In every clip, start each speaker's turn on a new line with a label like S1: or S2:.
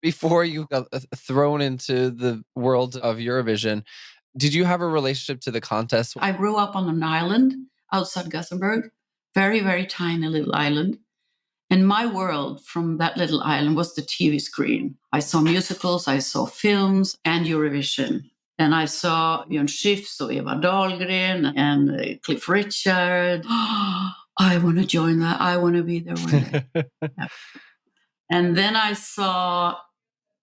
S1: before you got thrown into the world of Eurovision, did you have a relationship to the contest?
S2: I grew up on an island outside Gothenburg, very, very tiny little island. And my world from that little island was the TV screen. I saw musicals, I saw films and Eurovision. And I saw Björn Skifs och Eva Dahlgren and Cliff Richard. I want to join that. I want to be there. Yeah. And then I saw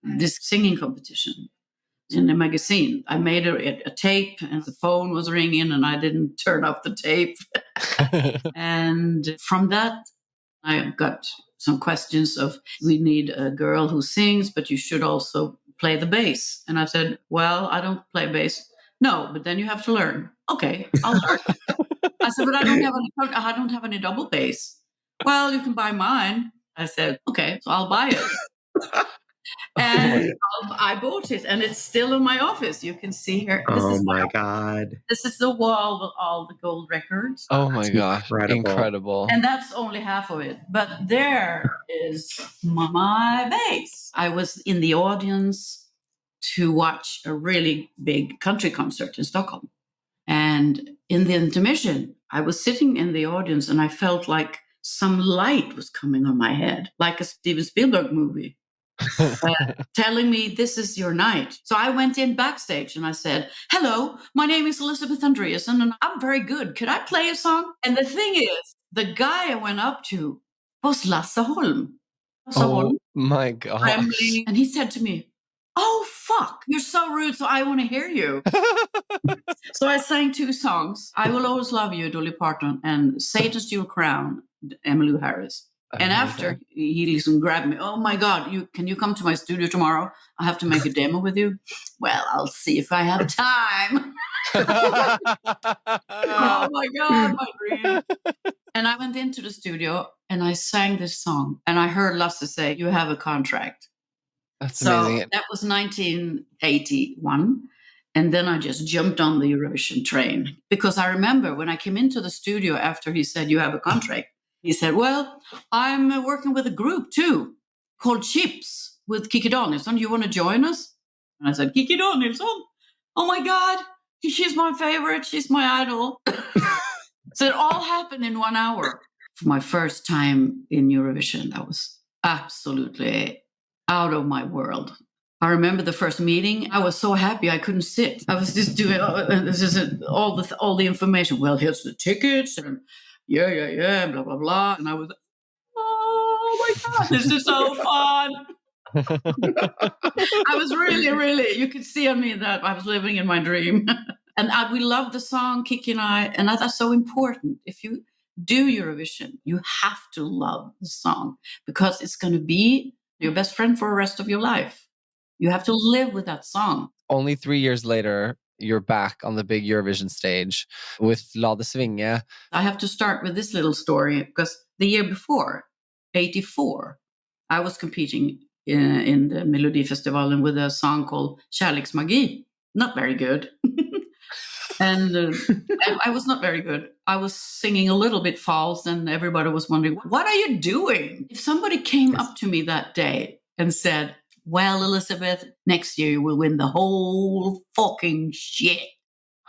S2: this singing competition in a magazine. I made a tape and the phone was ringing and I didn't turn off the tape. And from that, I got some questions of, we need a girl who sings, but you should also play the bass. And I said, well, I don't play bass. No, but then you have to learn. Okay, I'll learn. I said, but I don't have any double bass. Well, you can buy mine. I said, okay, so I'll buy it. And I bought it, and it's still in my office. You can see here.
S3: Oh my God.
S2: This is the wall with all the gold records.
S1: Oh my gosh. Incredible.
S2: And that's only half of it. But there is my bass. I was in the audience to watch a really big country concert in Stockholm. And in the intermission, I was sitting in the audience and I felt like some light was coming on my head, like a Steven Spielberg movie. Telling me this is your night. So I went in backstage and I said, hello, my name is Elisabeth Andreassen and I'm very good. Could I play a song? And the thing is, the guy I went up to was Lasse Holm.
S1: My gosh.
S2: And he said to me, oh, fuck, you're so rude, so I want to hear you. So I sang 2 songs, I Will Always Love You, Dolly Parton, and Satan's Jewel Crown, Emmylou Harris. And after he grabbed me, oh my God, can you come to my studio tomorrow? I have to make a demo with you. Well, I'll see if I have time. Oh my God, my dream. And I went into the studio and I sang this song and I heard Lasse say, you have a contract.
S1: That's amazing.
S2: So that was 1981. And then I just jumped on the Eurovision train because I remember when I came into the studio after he said, you have a contract. He said, well, I'm working with a group too called Chips with Kiki Danielsson. You want to join us? And I said, Kiki Danielsson? Oh my God, she's my favorite. She's my idol. So it all happened in 1 hour. For my first time in Eurovision, that was absolutely out of my world. I remember the first meeting. I was so happy I couldn't sit. I was just doing all the information. Well, here's the tickets and yeah, blah, blah, blah. And I was, oh my God, this is so fun. I was really, you could see on me that I was living in my dream. And we loved the song, Kiki and I, and that's so important. If you do Eurovision, you have to love the song because it's going to be your best friend for the rest of your life. You have to live with that song.
S1: Only 3 years later, you're back on the big Eurovision stage with La de Swinge.
S2: I have to start with this little story because the year before, 84, I was competing in the Melodifestivalen with a song called Kärleksmagi. Not very good. And I was not very good. I was singing a little bit false and everybody was wondering, what are you doing? If somebody came up to me that day and said, well, Elisabeth, next year you will win the whole fucking shit.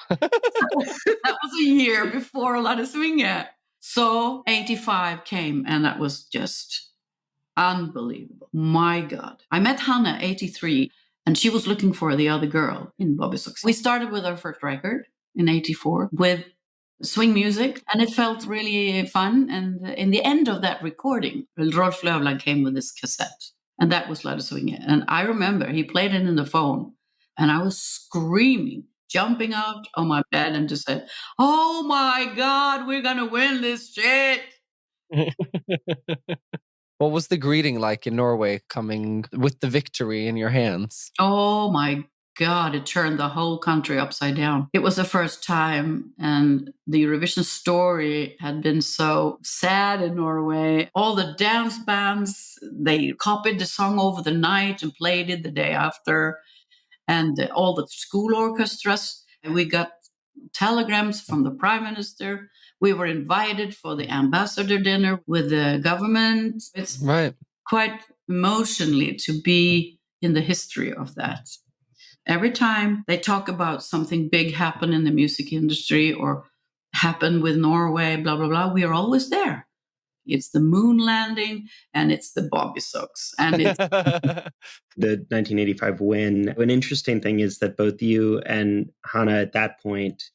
S2: That was a year before La de Swinge. So 85 came and that was just unbelievable. My God. I met Hannah, 83, and she was looking for the other girl in Bobbysocks. We started with our first record in 84 with swing music, and it felt really fun. And in the end of that recording, Rolf Löfland came with this cassette. And that was La de Swinge. And I remember he played it in the phone and I was screaming, jumping out on my bed and just said, oh my God, we're going to win this shit.
S1: What was the greeting like in Norway coming with the victory in your hands?
S2: Oh my God, it turned the whole country upside down. It was the first time, and the Eurovision story had been so sad in Norway. All the dance bands, they copied the song over the night and played it the day after. And all the school orchestras, we got telegrams from the prime minister. We were invited for the ambassador dinner with the government. It's
S1: right.
S2: Quite emotionally to be in the history of that. Every time they talk about something big happen in the music industry or happen with Norway, blah, blah, blah, we are always there. It's the moon landing and it's the Bobbysocks. And it's
S3: the 1985 win. An interesting thing is that both you and Hannah at that point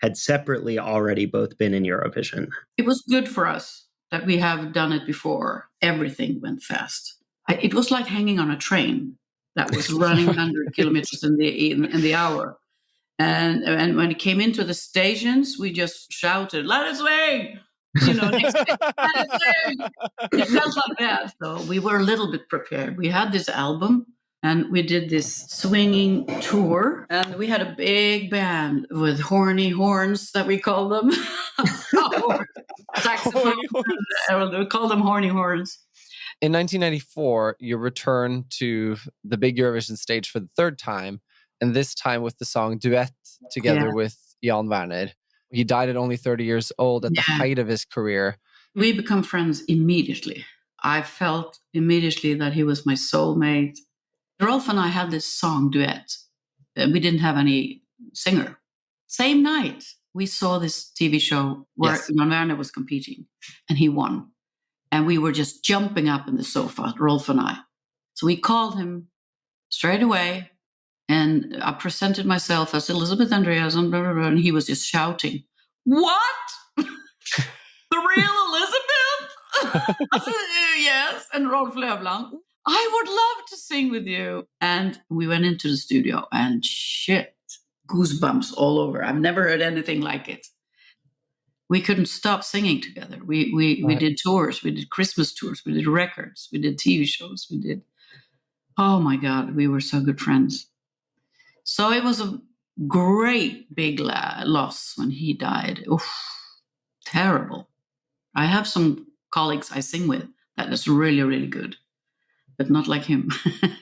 S3: had separately already both been in Eurovision.
S2: It was good for us that we have done it before. Everything went fast. It was like hanging on a train that was running 100 kilometers in the hour. And when it came into the stations, we just shouted, "Let it swing!" Next day, "Let it swing!" It felt like that. So we were a little bit prepared. We had this album and we did this swinging tour. And we had a big band with horny horns that we call them. Saxophone. We call them horny horns.
S1: In 1994, you returned to the big Eurovision stage for the third time, and this time with the song Duett together with Jan Werner. He died at only 30 years old at the height of his career.
S2: We become friends immediately. I felt immediately that he was my soulmate. Rolf and I had this song, Duett. We didn't have any singer. Same night, we saw this TV show where Jan Werner was competing, and he won. And we were just jumping up in the sofa, Rolf and I. So we called him straight away, and I presented myself as Elisabeth Andreassen, blah, blah, blah, and he was just shouting, "What? The real Elisabeth?" I said, "Yes." And Rolf Löfland, "I would love to sing with you." And we went into the studio, and shit, goosebumps all over. I've never heard anything like it. We couldn't stop singing together. We did tours, we did Christmas tours, we did records, we did TV shows, oh my God, we were so good friends. So it was a great big loss when he died. Oof, terrible. I have some colleagues I sing with that is really, really good, but not like him.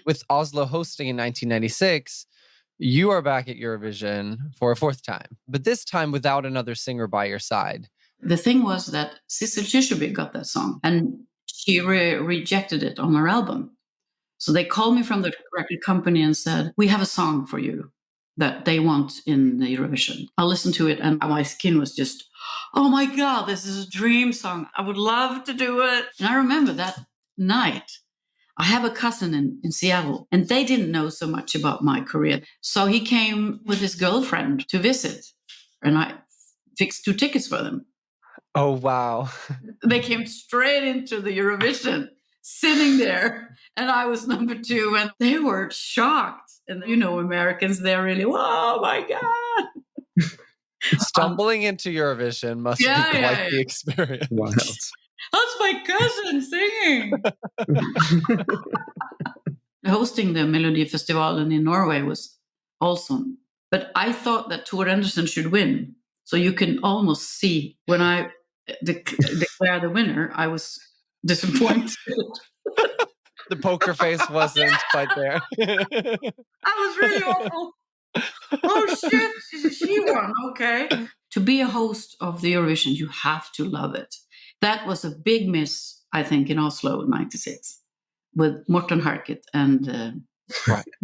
S1: With Oslo hosting in 1996, you are back at Eurovision for a fourth time, but this time without another singer by your side.
S2: The thing was that Sissel Kyrkjebø got that song, and she rejected it on her album. So they called me from the record company and said, "We have a song for you that they want in the Eurovision." I listened to it, and my skin was just, "Oh my God, this is a dream song. I would love to do it." And I remember that night, I have a cousin in Seattle, and they didn't know so much about my career. So he came with his girlfriend to visit, and I fixed 2 tickets for them.
S1: Oh, wow.
S2: They came straight into the Eurovision, sitting there, and I was number 2, and they were shocked. And Americans, they're really, "Oh my God."
S1: Stumbling into Eurovision must be quite the experience.
S3: Wow.
S2: That's my cousin singing. Hosting the Melodifestivalen in Norway was awesome. But I thought that Tor Andersen should win. So you can almost see when I declare the winner, I was disappointed.
S1: The poker face wasn't quite there.
S2: I was really awful. Oh shit, she won. Okay. To be a host of the Eurovision, you have to love it. That was a big miss, I think, in Oslo in 96 with Morten Harket. And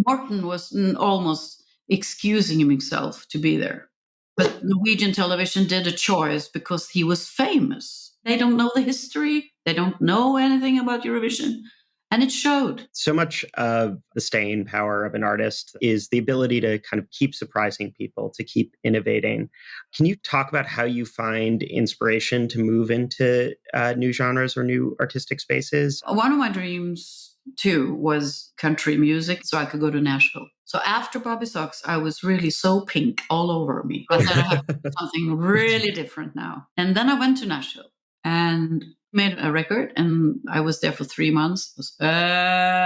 S2: Morten was almost excusing himself to be there. But Norwegian television did a choice because he was famous. They don't know the history. They don't know anything about Eurovision. And it showed.
S3: So much of the staying power of an artist is the ability to kind of keep surprising people, to keep innovating. Can you talk about how you find inspiration to move into new genres or new artistic spaces?
S2: One of my dreams, too, was country music, so I could go to Nashville. So after Bobbysocks, I was really so pink all over me. I said, I have to do something really different now. And then I went to Nashville and made a record, and I was there for 3 months. It was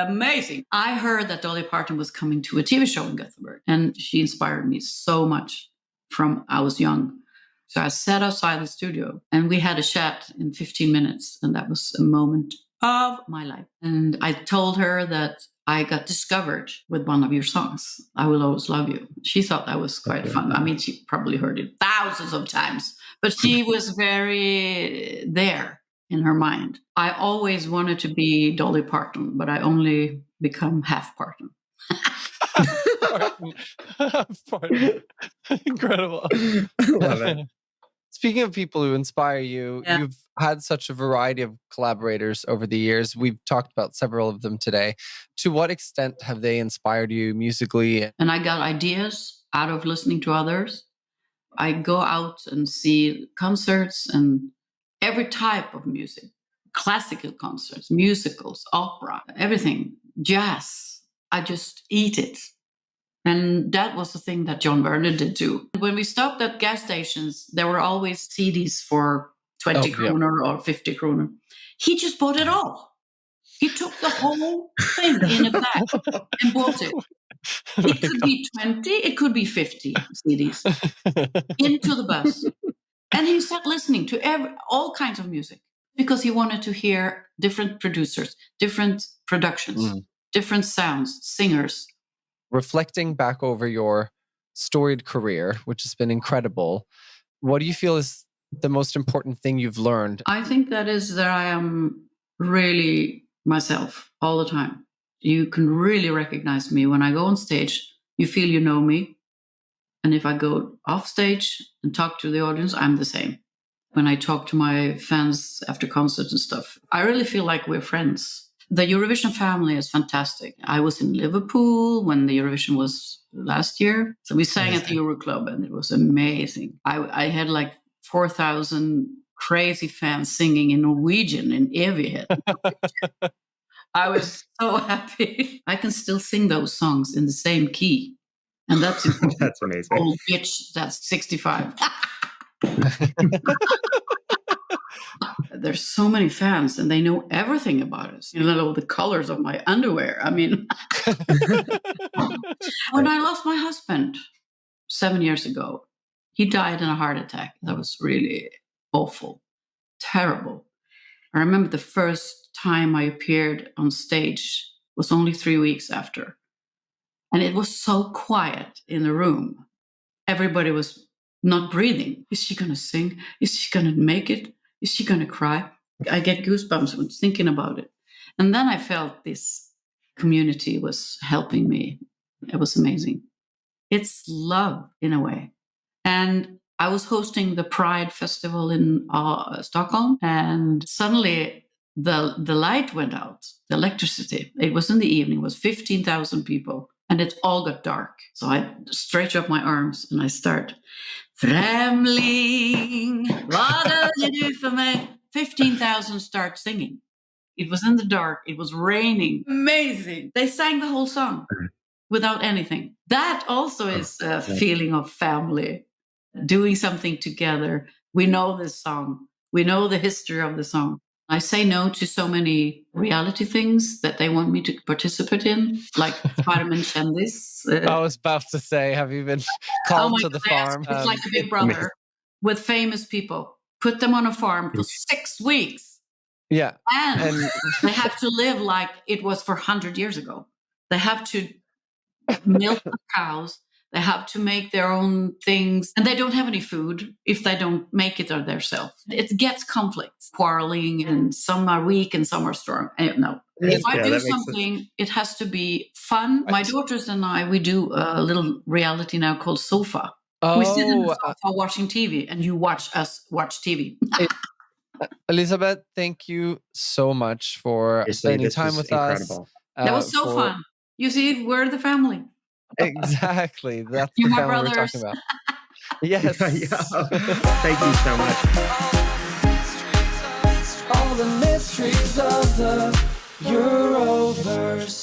S2: amazing. I heard that Dolly Parton was coming to a TV show in Gothenburg, and she inspired me so much from I was young. So I sat outside the studio, and we had a chat in 15 minutes, and that was a moment of my life. And I told her that I got discovered with one of your songs, "I Will Always Love You." She thought that was quite fun. I mean, she probably heard it thousands of times, but she was very there in her mind. I always wanted to be Dolly Parton, but I only become half partner.
S1: Pardon. Incredible.
S3: I love it.
S1: Speaking of people who inspire you, you've had such a variety of collaborators over the years. We've talked about several of them today. To what extent have they inspired you musically?
S2: And I got ideas out of listening to others. I go out and see concerts and every type of music, classical concerts, musicals, opera, everything, jazz. I just eat it. And that was the thing that Jan Werner did too. When we stopped at gas stations, there were always CDs for 20 kroner or 50 kroner. He just bought it all. He took the whole thing in a bag and bought it. It could be 20, it could be 50 CDs into the bus. And he sat listening to all kinds of music because he wanted to hear different producers, different productions, different sounds, singers.
S1: Reflecting back over your storied career, which has been incredible, what do you feel is the most important thing you've learned?
S2: I think that is that I am really myself all the time. You can really recognize me. When I go on stage, you feel you know me. And if I go off stage and talk to the audience, I'm the same. When I talk to my fans after concerts and stuff, I really feel like we're friends. The Eurovision family is fantastic. I was in Liverpool when the Eurovision was last year. So we sang at the Euro Club and it was amazing. I had like 4,000 crazy fans singing in Norwegian in evighet. I was so happy. I can still sing those songs in the same key. And that's important.
S3: That's amazing.
S2: Old bitch, that's 65. There's so many fans and they know everything about us. You know the colors of my underwear. I mean, when I lost my husband 7 years ago, he died in a heart attack. That was really awful, terrible. I remember the first time I appeared on stage was only 3 weeks after. And it was so quiet in the room. Everybody was not breathing. Is she going to sing? Is she going to make it? Is she going to cry? I get goosebumps when thinking about it. And then I felt this community was helping me. It was amazing. It's love in a way. And I was hosting the Pride Festival in Stockholm. And suddenly the light went out, the electricity. It was in the evening. It was 15,000 people. And it all got dark. So I stretch up my arms and I start, Främling, vad gör du för mig? 15,000 start singing. It was in the dark. It was raining. Amazing. They sang the whole song without anything. That also is a feeling of family, doing something together. We know this song. We know the history of the song. I say no to so many reality things that they want me to participate in, like Farmen Kändis.
S1: I was about to say, have you been called to the farm?
S2: It's like a Big Brother with famous people. Put them on a farm for 6 weeks.
S1: Yeah.
S2: And they have to live like it was for 100 years ago. They have to milk the cows. They have to make their own things. And they don't have any food if they don't make it themselves. It gets conflicts, quarreling, and some are weak and some are strong. No. If I do something, it has to be fun. My daughters and I, we do a little reality now called Sofa. We sit in the sofa watching TV, and you watch us watch TV.
S1: Elisabeth, thank you so much for spending time with incredible.
S2: Us. That was so fun. You see, we're the family.
S1: Exactly. That's the family we're talking about. Yes.
S3: Thank you so much.
S4: All the mysteries of the Euroverse.